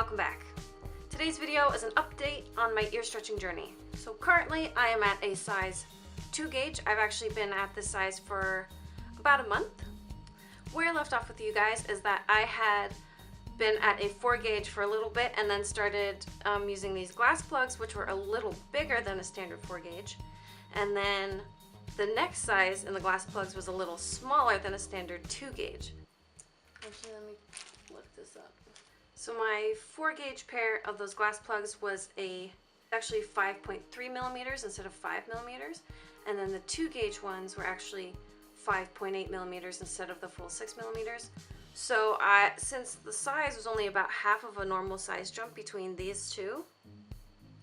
welcome back. Today's video is an update on my ear stretching journey. So currently I am at a size 2 gauge. I've actually been at this size for about a month. Where I left off with you guys is that I had been at a 4 gauge for a little bit and then started using these glass plugs, which were a little bigger than a standard 4 gauge. And then the next size in the glass plugs was a little smaller than a standard 2 gauge. Actually, let me look this up. So my 4 gauge pair of those glass plugs was actually 5.3 millimeters instead of 5 millimeters. And then the 2 gauge ones were actually 5.8 millimeters instead of the full 6 millimeters. So since the size was only about half of a normal size jump between these two,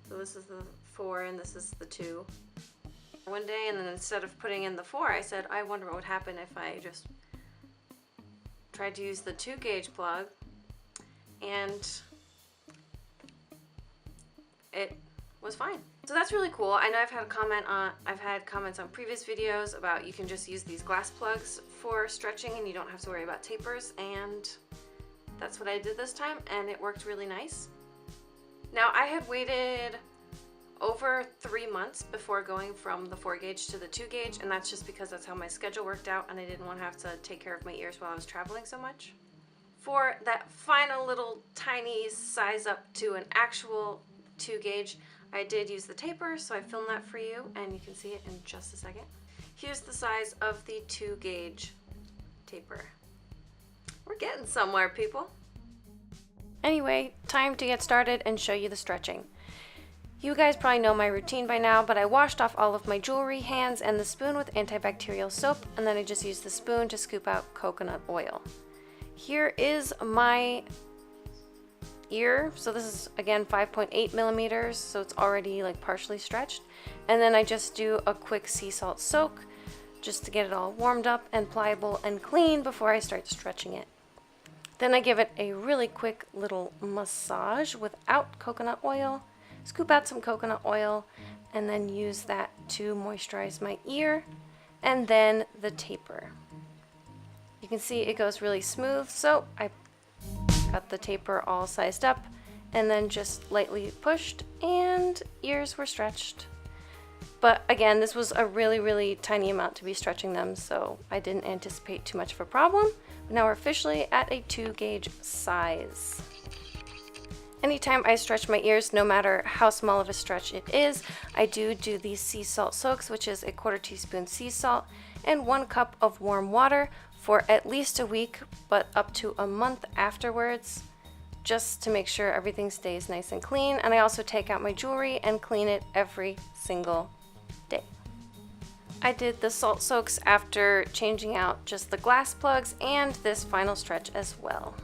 so this is the 4 and this is the 2, one day, and then instead of putting in the 4, I said, I wonder what would happen if I just tried to use the 2 gauge plug, and it was fine. So that's really cool. I know I've had comments on previous videos about you can just use these glass plugs for stretching and you don't have to worry about tapers, and that's what I did this time, and it worked really nice. Now, I had waited over 3 months before going from the 4 gauge to the 2 gauge, and that's just because that's how my schedule worked out and I didn't want to have to take care of my ears while I was traveling so much. For that final little tiny size up to an actual 2 gauge, I did use the taper, so I filmed that for you and you can see it in just a second. Here's the size of the 2 gauge taper. We're getting somewhere, people. Anyway, time to get started and show you the stretching. You guys probably know my routine by now, but I washed off all of my jewelry, hands, and the spoon with antibacterial soap, and then I just used the spoon to scoop out coconut oil. Here is my ear. So this is, again, 5.8 millimeters, so it's already like partially stretched. And then I just do a quick sea salt soak just to get it all warmed up and pliable and clean before I start stretching it. Then I give it a really quick little massage without coconut oil. Scoop out some coconut oil and then use that to moisturize my ear, and then the taper. You can see it goes really smooth, so I got the taper all sized up and then just lightly pushed and ears were stretched. But again, this was a really tiny amount to be stretching them, so I didn't anticipate too much of a problem. But now we're officially at a 2 gauge size. Anytime I stretch my ears, no matter how small of a stretch it is, I do these sea salt soaks, which is a 1/4 teaspoon sea salt and 1 cup of warm water for at least a week, but up to a month afterwards, just to make sure everything stays nice and clean. And I also take out my jewelry and clean it every single day. I did the salt soaks after changing out just the glass plugs and this final stretch as well.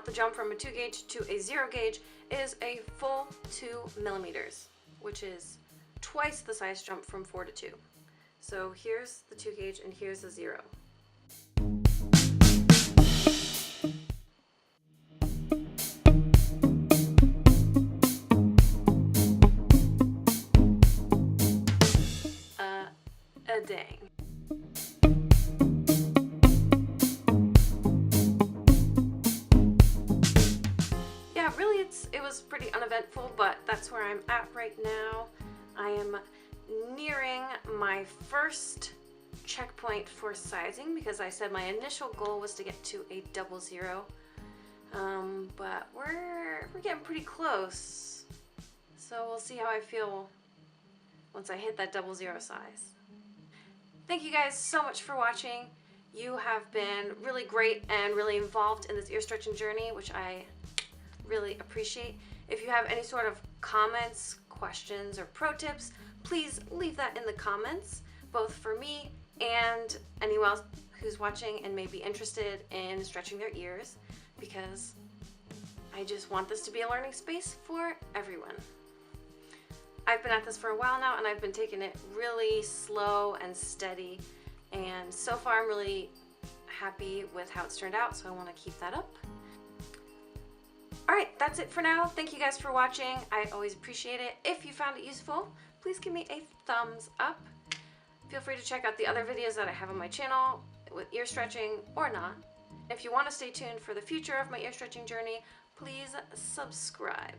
The jump from a 2 gauge to a 0 gauge is a full 2 millimeters, which is twice the size jump from 4 to 2. So here's the 2 gauge and here's the 0. Dang. It was pretty uneventful, but that's where I'm at right now. I am nearing my first checkpoint for sizing because I said my initial goal was to get to a 00, but we're getting pretty close. So we'll see how I feel once I hit that 00 size. Thank you guys so much for watching. You have been really great and really involved in this ear stretching journey, which I really appreciate. If you have any sort of comments, questions, or pro tips, please leave that in the comments, both for me and anyone else who's watching and may be interested in stretching their ears, because I just want this to be a learning space for everyone. I've been at this for a while now and I've been taking it really slow and steady, and so far I'm really happy with how it's turned out, so I want to keep that up. Alright, that's it for now. Thank you guys for watching. I always appreciate it. If you found it useful, please give me a thumbs up. Feel free to check out the other videos that I have on my channel with ear stretching or not. If you want to stay tuned for the future of my ear stretching journey, please subscribe.